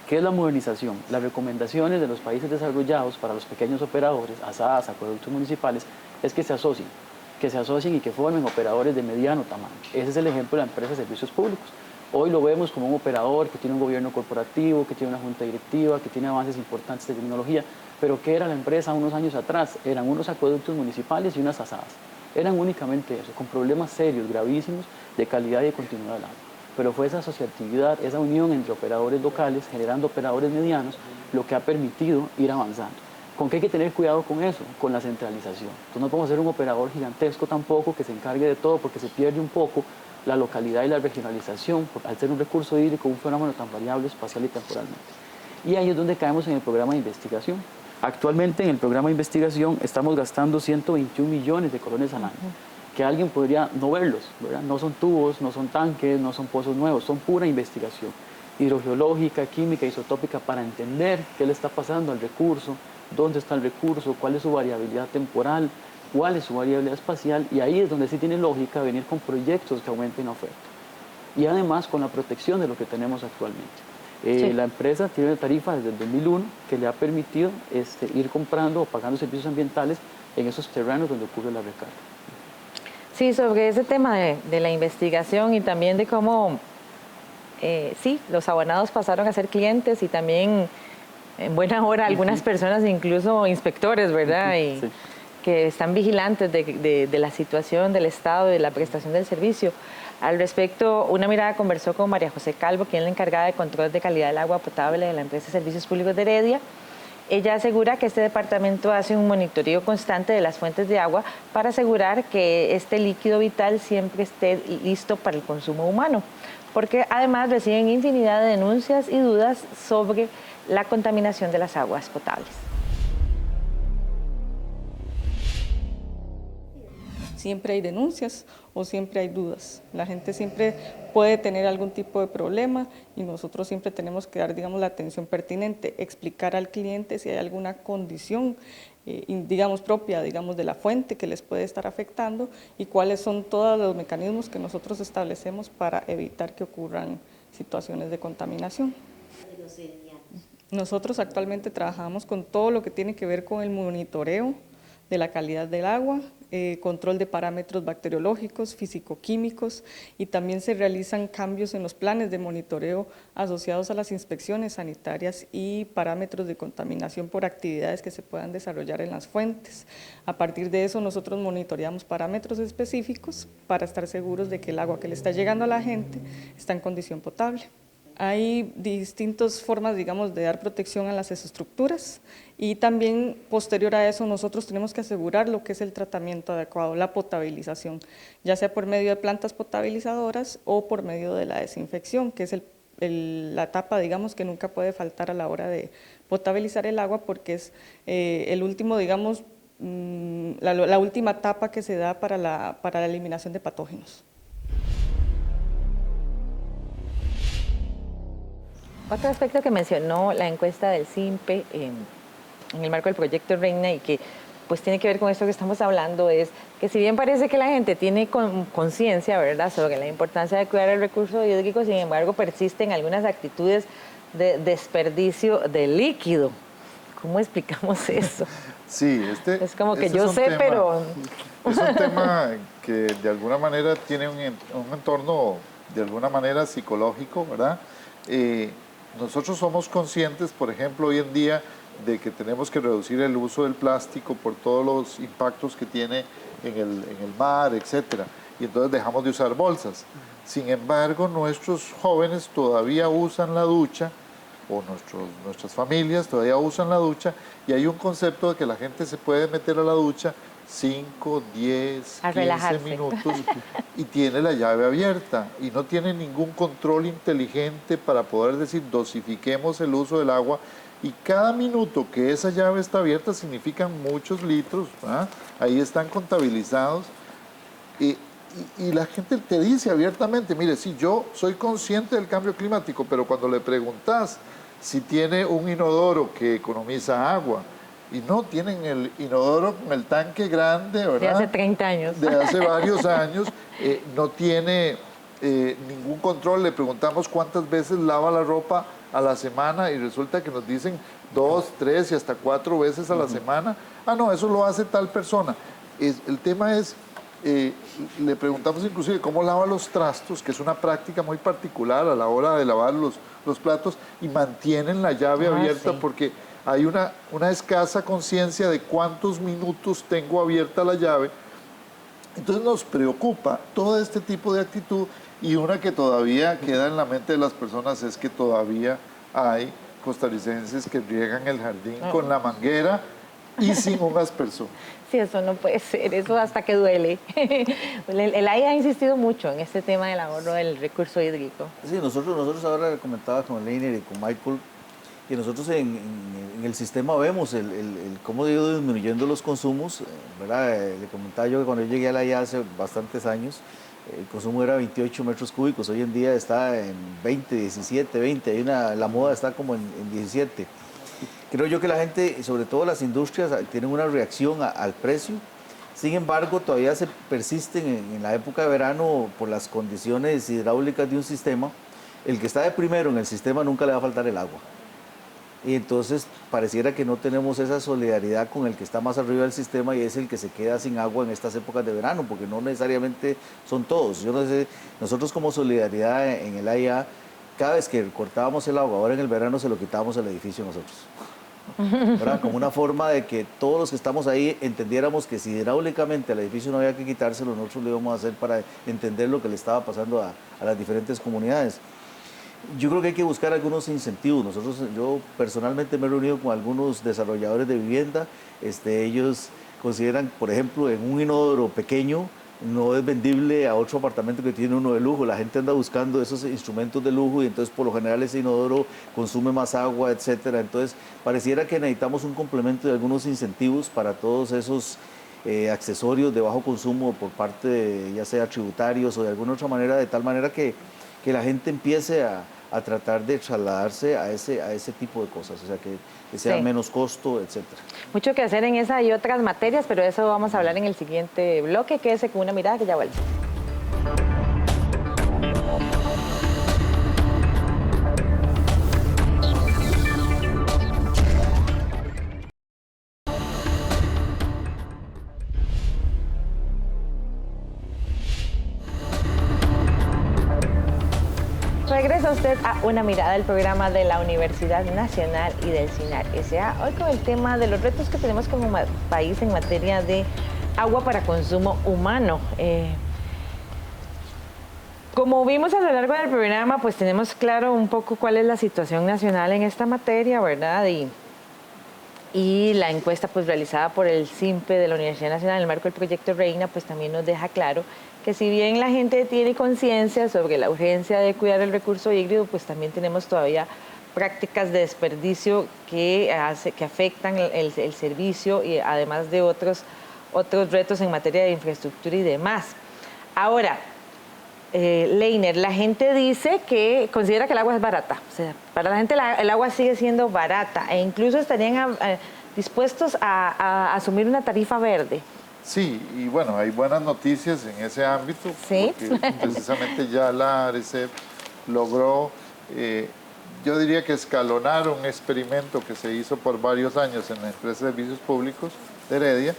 ¿Qué es la modernización? Las recomendaciones de los países desarrollados para los pequeños operadores, asadas, acueductos municipales, es que se asocien y que formen operadores de mediano tamaño. Ese es el ejemplo de la empresa de servicios públicos. Hoy lo vemos como un operador que tiene un gobierno corporativo, que tiene una junta directiva, que tiene avances importantes de tecnología, pero ¿qué era la empresa unos años atrás? Eran unos acueductos municipales y unas asadas. Eran únicamente eso, con problemas serios, gravísimos, de calidad y de continuidad del agua. Pero fue esa asociatividad, esa unión entre operadores locales, generando operadores medianos, lo que ha permitido ir avanzando. ¿Con qué hay que tener cuidado con eso? Con la centralización. Entonces no podemos ser un operador gigantesco tampoco que se encargue de todo, porque se pierde un poco la localidad y la regionalización, al ser un recurso hídrico, un fenómeno tan variable espacial y temporalmente. Y ahí es donde caemos en el programa de investigación. Actualmente en el programa de investigación estamos gastando 121 millones de colones al año, que alguien podría no verlos, ¿verdad? No son tubos, no son tanques, no son pozos nuevos, son pura investigación. hidrogeológica, química, isotópica para entender qué le está pasando al recurso, dónde está el recurso, cuál es su variabilidad temporal, cuál es su variabilidad espacial, y ahí es donde sí tiene lógica venir con proyectos que aumenten la oferta. Y además con la protección de lo que tenemos actualmente. Sí. La empresa tiene una tarifa desde el 2001 que le ha permitido ir comprando o pagando servicios ambientales en esos terrenos donde ocurre la recarga. Sí, sobre ese tema de la investigación y también de cómo, sí, los abonados pasaron a ser clientes y también en buena hora algunas personas, incluso inspectores, ¿verdad? Y Sí. que están vigilantes de la situación del Estado y de la prestación del servicio. Al respecto, Una Mirada conversó con María José Calvo, quien es la encargada de control de calidad del agua potable de la empresa de Servicios Públicos de Heredia. Ella asegura que este departamento hace un monitoreo constante de las fuentes de agua para asegurar que este líquido vital siempre esté listo para el consumo humano, porque además reciben infinidad de denuncias y dudas sobre la contaminación de las aguas potables. Siempre hay denuncias o siempre hay dudas. La gente siempre puede tener algún tipo de problema y nosotros siempre tenemos que dar, digamos, la atención pertinente, explicar al cliente si hay alguna condición, digamos, propia, digamos, de la fuente que les puede estar afectando y cuáles son todos los mecanismos que nosotros establecemos para evitar que ocurran situaciones de contaminación. Nosotros actualmente trabajamos con todo lo que tiene que ver con el monitoreo de la calidad del agua, control de parámetros bacteriológicos, físico-químicos, y también se realizan cambios en los planes de monitoreo asociados a las inspecciones sanitarias y parámetros de contaminación por actividades que se puedan desarrollar en las fuentes. A partir de eso nosotros monitoreamos parámetros específicos para estar seguros de que el agua que le está llegando a la gente está en condición potable. Hay distintas formas, digamos, de dar protección a las estructuras y también posterior a eso nosotros tenemos que asegurar lo que es el tratamiento adecuado, la potabilización, ya sea por medio de plantas potabilizadoras o por medio de la desinfección, que es la etapa, digamos, que nunca puede faltar a la hora de potabilizar el agua porque es el último, digamos, la última etapa que se da para la eliminación de patógenos. Otro aspecto que mencionó la encuesta del CIMPE en el marco del proyecto Reina y que pues tiene que ver con esto que estamos hablando es que si bien parece que la gente tiene conciencia, ¿verdad?, sobre la importancia de cuidar el recurso hídrico, sin embargo persisten algunas actitudes de desperdicio de líquido. ¿Cómo explicamos eso? Sí, es como que este yo es un sé, tema, pero... Es un tema que de alguna manera tiene un entorno de alguna manera psicológico, ¿verdad? Nosotros somos conscientes, por ejemplo, hoy en día, de que tenemos que reducir el uso del plástico por todos los impactos que tiene en el mar, etcétera, y entonces dejamos de usar bolsas. Sin embargo, nuestros jóvenes todavía usan la ducha, o nuestras familias todavía usan la ducha, y hay un concepto de que la gente se puede meter a la ducha 5, 10, 15 minutos y tiene la llave abierta y no tiene ningún control inteligente para poder decir dosifiquemos el uso del agua, y cada minuto que esa llave está abierta significan muchos litros, ¿verdad? Ahí están contabilizados y la gente te dice abiertamente, mire, sí, yo soy consciente del cambio climático, pero cuando le preguntas si tiene un inodoro que economiza agua, y no tienen el inodoro con el tanque grande, ¿verdad? De hace 30 años. De hace varios años, no tiene ningún control. Le preguntamos cuántas veces lava la ropa a la semana y resulta que nos dicen 2, 3 y hasta 4 veces a la semana. Ah, no, eso lo hace tal persona. El tema es, le preguntamos inclusive cómo lava los trastos, que es una práctica muy particular a la hora de lavar los platos, y mantienen la llave abierta, sí, porque hay una escasa conciencia de cuántos minutos tengo abierta la llave. Entonces nos preocupa todo este tipo de actitud, y una que todavía queda en la mente de las personas es que todavía hay costarricenses que riegan el jardín con la manguera y sin un aspersor. Sí, eso no puede ser, eso hasta que duele. El AI ha insistido mucho en este tema del ahorro del recurso hídrico. Sí, nosotros ahora comentaba con Leiner y con Michael, y nosotros en el sistema vemos cómo ha ido disminuyendo los consumos, ¿verdad? Le comentaba yo que cuando yo llegué a la IA hace bastantes años, el consumo era 28 metros cúbicos, hoy en día está en 20, 17, 20, la moda está como en 17. Creo yo que la gente, sobre todo las industrias, tienen una reacción al precio. Sin embargo, todavía se persisten en la época de verano por las condiciones hidráulicas de un sistema. El que está de primero en el sistema nunca le va a faltar el agua. Y entonces pareciera que no tenemos esa solidaridad con el que está más arriba del sistema y es el que se queda sin agua en estas épocas de verano, porque no necesariamente son todos. Yo no sé, nosotros como solidaridad en el AIA, cada vez que cortábamos el agua, ahora en el verano se lo quitábamos al edificio nosotros. ¿Verdad? Como una forma de que todos los que estamos ahí entendiéramos que si hidráulicamente al edificio no había que quitárselo, nosotros lo íbamos a hacer para entender lo que le estaba pasando a las diferentes comunidades. Yo creo que hay que buscar algunos incentivos. Yo personalmente me he reunido con algunos desarrolladores de vivienda. Ellos consideran, por ejemplo, en un inodoro pequeño no es vendible a otro apartamento que tiene uno de lujo. La gente anda buscando esos instrumentos de lujo y entonces por lo general ese inodoro consume más agua, etcétera. Entonces pareciera que necesitamos un complemento de algunos incentivos para todos esos accesorios de bajo consumo por parte de, ya sea tributarios o de alguna otra manera, de tal manera que la gente empiece a tratar de trasladarse a ese tipo de cosas, o sea, que sea menos costo, etcétera. Mucho que hacer en esa y otras materias, pero de eso vamos a hablar en el siguiente bloque. Quédese con una mirada que ya vuelve. Regresa usted a Una Mirada, el programa de la Universidad Nacional y del SINAC S.A. Hoy con el tema de los retos que tenemos como país en materia de agua para consumo humano. Como vimos a lo largo del programa, pues tenemos claro un poco cuál es la situación nacional en esta materia, ¿verdad? Y la encuesta pues realizada por el SINPE de la Universidad Nacional en el marco del proyecto Reina, pues también nos deja claro que si bien la gente tiene conciencia sobre la urgencia de cuidar el recurso hídrico, pues también tenemos todavía prácticas de desperdicio que afectan el servicio y además de otros retos en materia de infraestructura y demás. Ahora, Leiner, la gente dice que considera que el agua es barata. O sea, para la gente el agua sigue siendo barata e incluso estarían dispuestos a asumir una tarifa verde. Sí, y bueno, hay buenas noticias en ese ámbito, ¿sí? Porque precisamente ya la ARECEP logró, yo diría que escalonar un experimento que se hizo por varios años en la empresa de servicios públicos de Heredia,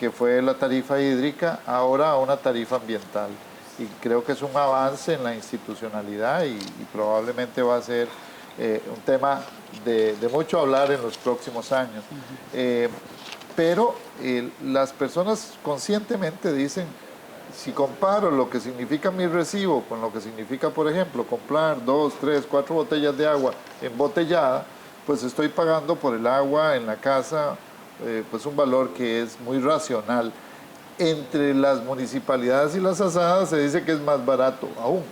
que fue la tarifa hídrica, ahora a una tarifa ambiental. Y creo que es un avance en la institucionalidad y probablemente va a ser un tema de mucho hablar en los próximos años. Pero las personas conscientemente dicen, si comparo lo que significa mi recibo con lo que significa, por ejemplo, comprar 2, 3, 4 botellas de agua embotellada, pues estoy pagando por el agua en la casa pues un valor que es muy racional. Entre las municipalidades y las asadas se dice que es más barato aún,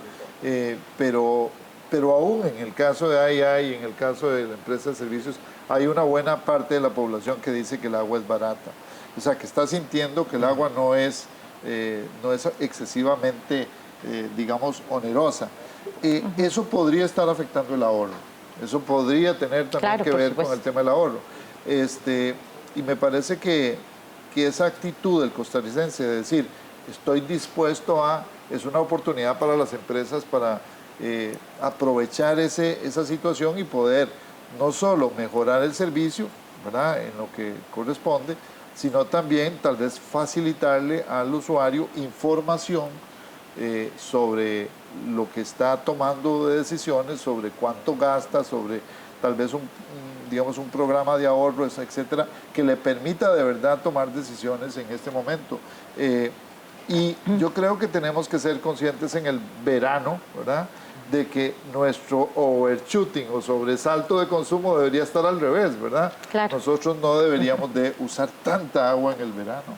pero aún en el caso de AIA y en el caso de la empresa de servicios hay una buena parte de la población que dice que el agua es barata, o sea que está sintiendo que el agua no es excesivamente digamos onerosa. Eso podría estar afectando el ahorro, eso podría tener también que ver con el tema del ahorro, y me parece que esa actitud del costarricense de decir estoy dispuesto a, es una oportunidad para las empresas para aprovechar esa situación y poder no solo mejorar el servicio, ¿verdad?, en lo que corresponde, sino también tal vez facilitarle al usuario información sobre lo que está tomando de decisiones, sobre cuánto gasta, sobre tal vez digamos un programa de ahorros, etcétera, que le permita de verdad tomar decisiones en este momento. Y yo creo que tenemos que ser conscientes en el verano, ¿verdad?, de que nuestro overshooting o sobresalto de consumo debería estar al revés, ¿verdad? Claro. Nosotros no deberíamos de usar tanta agua en el verano.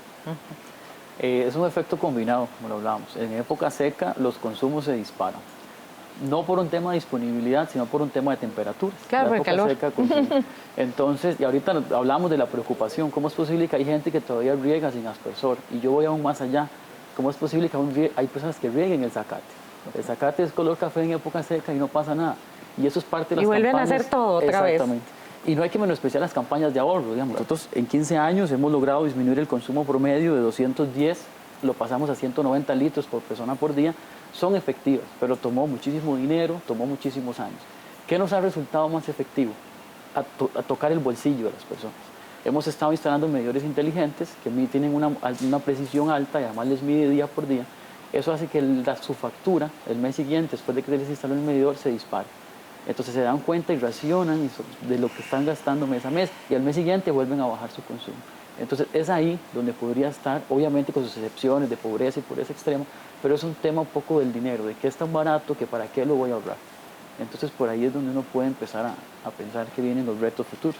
Es un efecto combinado, como lo hablábamos. En época seca los consumos se disparan. No por un tema de disponibilidad, sino por un tema de temperatura. Claro, por el calor. Seca, entonces, y ahorita hablamos de la preocupación. ¿Cómo es posible que hay gente que todavía riega sin aspersor? Y yo voy aún más allá. ¿Cómo es posible que hay personas que rieguen el zacate? El zacate es color café en época seca y no pasa nada. Y eso es parte de las campañas. Y vuelven a hacer todo otra vez. Exactamente. Y no hay que menospreciar las campañas de ahorro, digamos. Nosotros en 15 años hemos logrado disminuir el consumo promedio de 210, lo pasamos a 190 litros por persona por día. Son efectivas, pero tomó muchísimo dinero, tomó muchísimos años. ¿Qué nos ha resultado más efectivo? A tocar el bolsillo de las personas. Hemos estado instalando medidores inteligentes que tienen una precisión alta y además les mide día por día. Eso hace que su factura el mes siguiente, después de que les instaló el medidor, se dispare. Entonces se dan cuenta y racionan de lo que están gastando mes a mes y al mes siguiente vuelven a bajar su consumo. Entonces es ahí donde podría estar, obviamente con sus excepciones de pobreza y pobreza extrema, pero es un tema un poco del dinero, de qué es tan barato, que para qué lo voy a ahorrar. Entonces por ahí es donde uno puede empezar a pensar que vienen los retos futuros.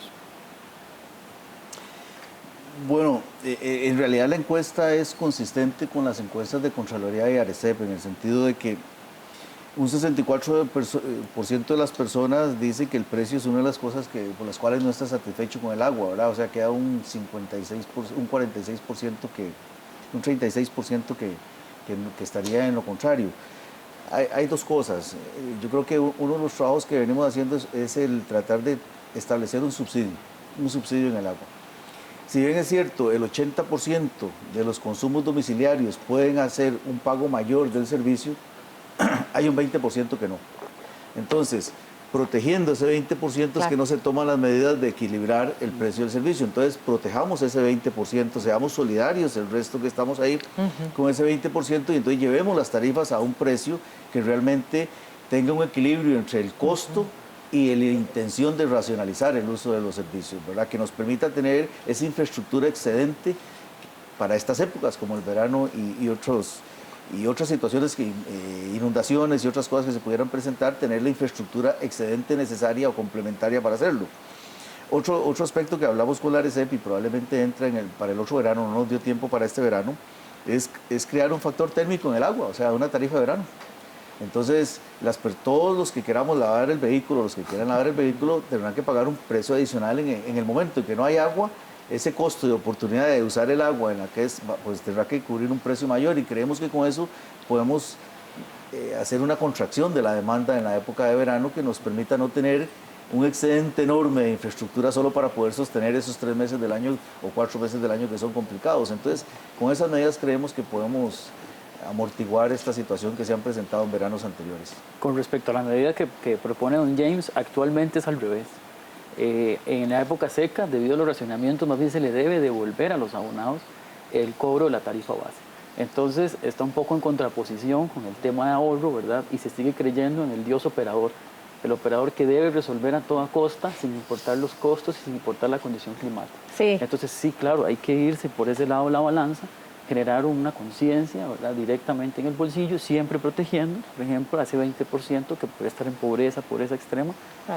Bueno, en realidad la encuesta es consistente con las encuestas de Contraloría y Arecep, en el sentido de que un 64% de las personas dice que el precio es una de las cosas por las cuales no está satisfecho con el agua, ¿verdad? O sea, queda un 46%, un 36% que estaría en lo contrario. Hay dos cosas. Yo creo que uno de los trabajos que venimos haciendo es el tratar de establecer un subsidio en el agua. Si bien es cierto, el 80% de los consumos domiciliarios pueden hacer un pago mayor del servicio, hay un 20% que no. Entonces, protegiendo ese 20% es que no se toman las medidas de equilibrar el precio del servicio. Entonces, protejamos ese 20%, seamos solidarios el resto que estamos ahí con ese 20% y entonces llevemos las tarifas a un precio que realmente tenga un equilibrio entre el costo y la intención de racionalizar el uso de los servicios, ¿verdad? Que nos permita tener esa infraestructura excedente para estas épocas como el verano y otras situaciones, inundaciones y otras cosas que se pudieran presentar, tener la infraestructura excedente necesaria o complementaria para hacerlo. Otro aspecto que hablamos con la Arecep y probablemente entra para el otro verano, no nos dio tiempo para este verano, es crear un factor térmico en el agua, o sea, una tarifa de verano. Entonces, todos los que queramos lavar el vehículo, los que quieran lavar el vehículo, tendrán que pagar un precio adicional en el momento en que no hay agua. Ese costo de oportunidad de usar el agua en la que pues tendrá que cubrir un precio mayor y creemos que con eso podemos hacer una contracción de la demanda en la época de verano que nos permita no tener un excedente enorme de infraestructura solo para poder sostener esos 3 meses del año o 4 meses del año que son complicados. Entonces, con esas medidas creemos que podemos amortiguar esta situación que se han presentado en veranos anteriores. Con respecto a la medida que propone don James, actualmente es al revés. En la época seca, debido a los racionamientos, más bien se le debe devolver a los abonados el cobro de la tarifa base. Entonces está un poco en contraposición con el tema de ahorro, ¿verdad? Y se sigue creyendo en el dios operador, el operador que debe resolver a toda costa, sin importar los costos y sin importar la condición climática. Sí. Entonces sí, claro, hay que irse por ese lado de la balanza, generar una conciencia, ¿verdad?, directamente en el bolsillo, siempre protegiendo, por ejemplo, a ese 20% que puede estar en pobreza extrema,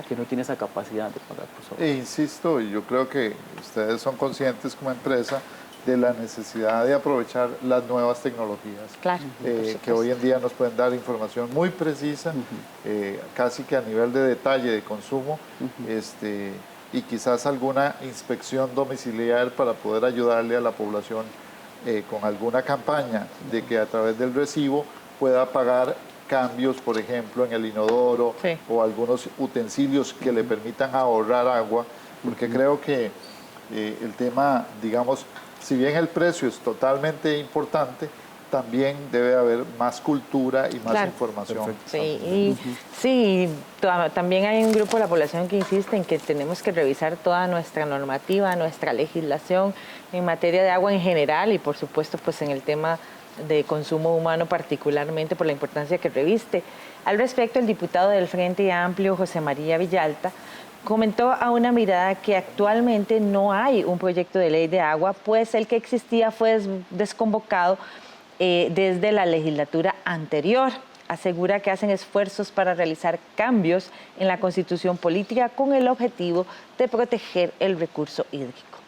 que no tiene esa capacidad de pagar por sobre. E insisto, y yo creo que ustedes son conscientes como empresa de la necesidad de aprovechar las nuevas tecnologías, Claro, que hoy en día nos pueden dar información muy precisa, casi que a nivel de detalle de consumo, y quizás alguna inspección domiciliar para poder ayudarle a la población con alguna campaña de que a través del recibo pueda pagar cambios, por ejemplo, en el inodoro, sí, o algunos utensilios que le permitan ahorrar agua, porque creo que el tema, digamos, si bien el precio es totalmente importante, también debe haber más cultura y más información. Sí, también hay un grupo de la población que insiste en que tenemos que revisar toda nuestra normativa, nuestra legislación en materia de agua en general y por supuesto pues en el tema de consumo humano particularmente por la importancia que reviste. Al respecto, el diputado del Frente Amplio, José María Villalta, comentó a Una Mirada que actualmente no hay un proyecto de ley de agua, pues el que existía fue desconvocado desde la legislatura anterior. Asegura que hacen esfuerzos para realizar cambios en la Constitución política con el objetivo de proteger el recurso hídrico.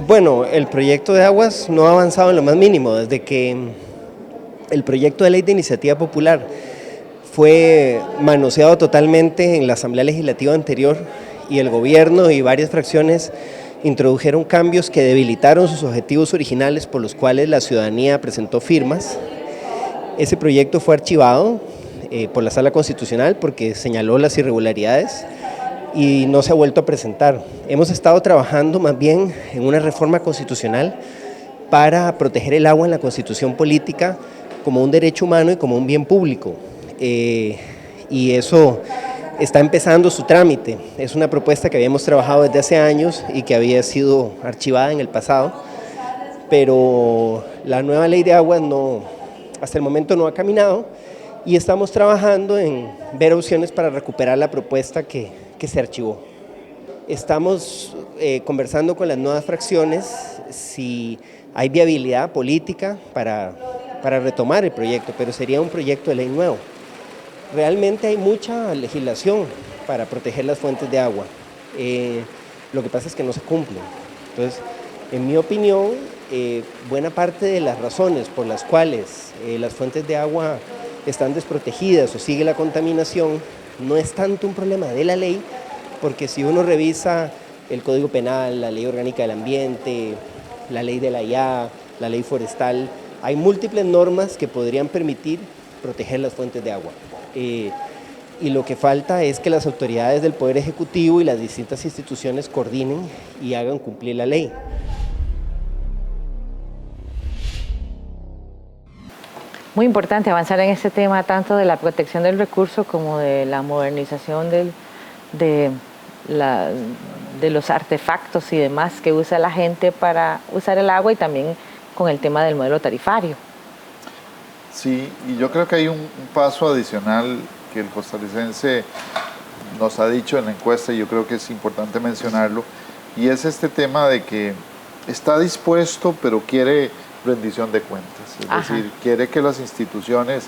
Bueno, el proyecto de aguas no ha avanzado en lo más mínimo desde que el proyecto de ley de iniciativa popular fue manoseado totalmente en la Asamblea Legislativa anterior y el gobierno y varias fracciones introdujeron cambios que debilitaron sus objetivos originales por los cuales la ciudadanía presentó firmas. Ese proyecto fue archivado por la Sala Constitucional porque señaló las irregularidades y no se ha vuelto a presentar. Hemos estado trabajando más bien en una reforma constitucional para proteger el agua en la Constitución política como un derecho humano y como un bien público. Y eso está empezando su trámite. Es una propuesta que habíamos trabajado desde hace años y que había sido archivada en el pasado, pero la nueva ley de aguas hasta el momento no ha caminado y estamos trabajando en ver opciones para recuperar la propuesta que se archivó. Estamos conversando con las nuevas fracciones si hay viabilidad política para retomar el proyecto, pero sería un proyecto de ley nuevo. Realmente hay mucha legislación para proteger las fuentes de agua. Lo que pasa es que no se cumple. Entonces, en mi opinión, buena parte de las razones por las cuales las fuentes de agua están desprotegidas o sigue la contaminación no es tanto un problema de la ley, porque si uno revisa el Código Penal, la Ley Orgánica del Ambiente, la Ley de la IA, la Ley Forestal, hay múltiples normas que podrían permitir proteger las fuentes de agua. Y lo que falta es que las autoridades del Poder Ejecutivo y las distintas instituciones coordinen y hagan cumplir la ley. Muy importante avanzar en este tema tanto de la protección del recurso como de la modernización de los artefactos y demás que usa la gente para usar el agua y también con el tema del modelo tarifario. Sí, y yo creo que hay un paso adicional que el costarricense nos ha dicho en la encuesta y yo creo que es importante mencionarlo, y es este tema de que está dispuesto pero quiere rendición de cuentas, es decir, quiere que las instituciones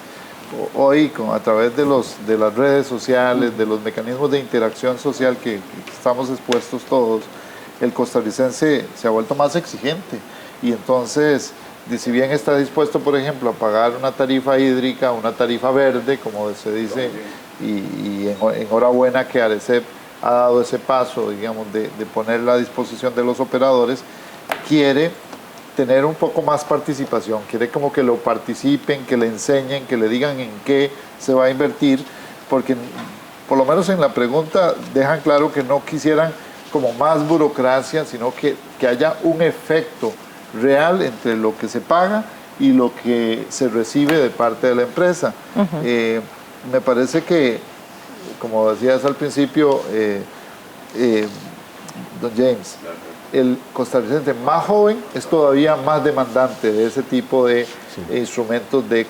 hoy a través de las redes sociales, de los mecanismos de interacción social que estamos expuestos todos, el costarricense se ha vuelto más exigente y entonces, si bien está dispuesto, por ejemplo, a pagar una tarifa hídrica, una tarifa verde, como se dice, y enhorabuena que ARECEP ha dado ese paso, digamos, de ponerla a disposición de los operadores, quiere tener un poco más participación, quiere como que lo participen, que le enseñen, que le digan en qué se va a invertir, porque por lo menos en la pregunta dejan claro que no quisieran como más burocracia, sino que haya un efecto real entre lo que se paga y lo que se recibe de parte de la empresa. Me parece que, como decías al principio, don James, el costarricense más joven es todavía más demandante de ese tipo de instrumentos de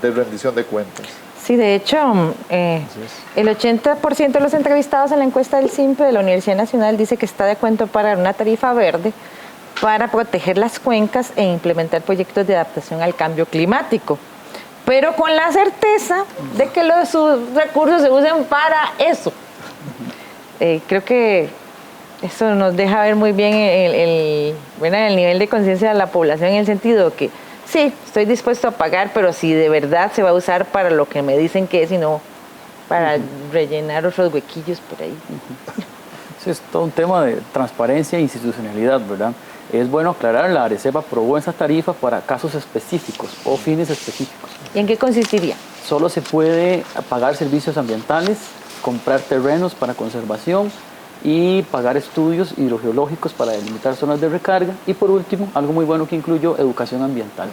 rendición de cuentas. Sí, de hecho, el 80% de los entrevistados en la encuesta del CIMPE de la Universidad Nacional dice que está de acuerdo para una tarifa verde para proteger las cuencas e implementar proyectos de adaptación al cambio climático, pero con la certeza de que sus recursos se usen para eso. Creo que eso nos deja ver muy bien el nivel de conciencia de la población, en el sentido que sí, estoy dispuesto a pagar, pero si de verdad se va a usar para lo que me dicen que es y no para rellenar otros huequillos por ahí. Eso es todo un tema de transparencia e institucionalidad, ¿verdad? Es bueno aclarar, la ARECEP aprobó esa tarifa para casos específicos o fines específicos. ¿Y en qué consistiría? Solo se puede pagar servicios ambientales, comprar terrenos para conservación y pagar estudios hidrogeológicos para delimitar zonas de recarga y por último, algo muy bueno que incluyó, educación ambiental.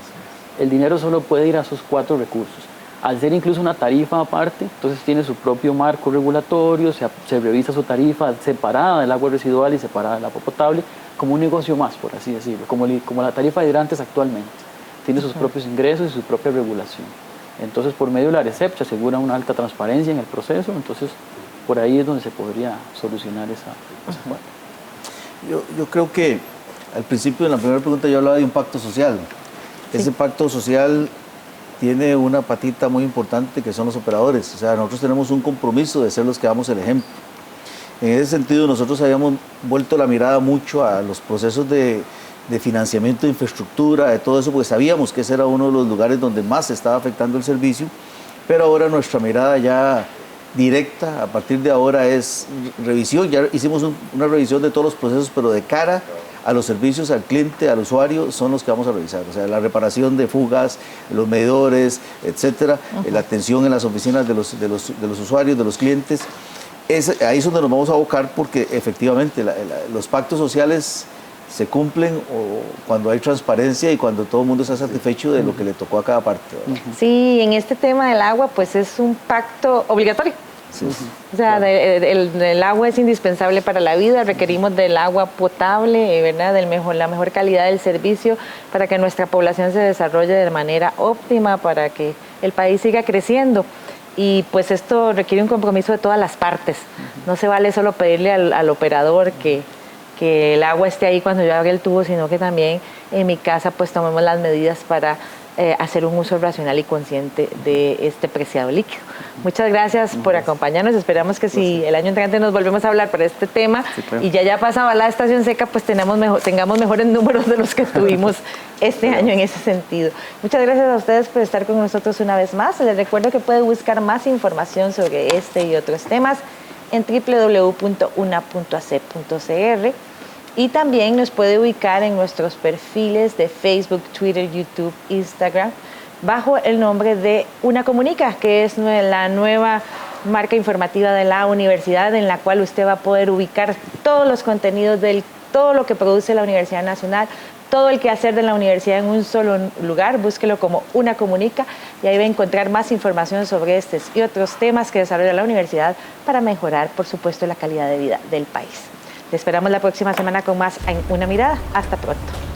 El dinero solo puede ir a esos 4 recursos. Al ser incluso una tarifa aparte, entonces tiene su propio marco regulatorio, se revisa su tarifa separada del agua residual y separada del agua potable, como un negocio más, por así decirlo, como la tarifa de hidrantes actualmente. Tiene sus propios ingresos y su propia regulación. Entonces, por medio de la ARECEP se asegura una alta transparencia en el proceso, entonces por ahí es donde se podría solucionar esa parte. Yo creo que al principio, en la primera pregunta, yo hablaba de un pacto social. Sí. Ese pacto social tiene una patita muy importante que son los operadores. O sea, nosotros tenemos un compromiso de ser los que damos el ejemplo. En ese sentido, nosotros habíamos vuelto la mirada mucho a los procesos de financiamiento de infraestructura, de todo eso, porque sabíamos que ese era uno de los lugares donde más se estaba afectando el servicio, pero ahora nuestra mirada ya directa a partir de ahora es revisión. Ya hicimos una revisión de todos los procesos, pero de cara a los servicios al cliente, al usuario, son los que vamos a revisar. O sea, la reparación de fugas, los medidores, etcétera, la atención en las oficinas de los usuarios, de los clientes. Ahí es donde nos vamos a abocar, porque efectivamente los pactos sociales se cumplen cuando hay transparencia y cuando todo el mundo está satisfecho de lo que le tocó a cada parte, ¿verdad? Sí, en este tema del agua, pues es un pacto obligatorio. Sí, O sea, claro. el agua es indispensable para la vida, requerimos del agua potable, ¿verdad? La mejor calidad del servicio para que nuestra población se desarrolle de manera óptima, para que el país siga creciendo. Y pues esto requiere un compromiso de todas las partes. No se vale solo pedirle al operador que el agua esté ahí cuando yo abra el tubo, sino que también en mi casa pues tomemos las medidas para hacer un uso racional y consciente de este preciado líquido. Muchas gracias por acompañarnos. Esperamos que si el año entrante nos volvemos a hablar por este tema, sí, claro, y ya pasaba la estación seca, pues tengamos mejores números de los que tuvimos este año en ese sentido. Muchas gracias a ustedes por estar con nosotros una vez más. Les recuerdo que pueden buscar más información sobre este y otros temas en www.una.ac.cr, y también nos puede ubicar en nuestros perfiles de Facebook, Twitter, YouTube, Instagram, bajo el nombre de Una Comunica, que es la nueva marca informativa de la universidad, en la cual usted va a poder ubicar todos los contenidos de todo lo que produce la Universidad Nacional, todo el quehacer de la universidad en un solo lugar. Búsquelo como Una Comunica y ahí va a encontrar más información sobre estos y otros temas que desarrolla la universidad para mejorar, por supuesto, la calidad de vida del país. Te esperamos la próxima semana con más en Una Mirada. Hasta pronto.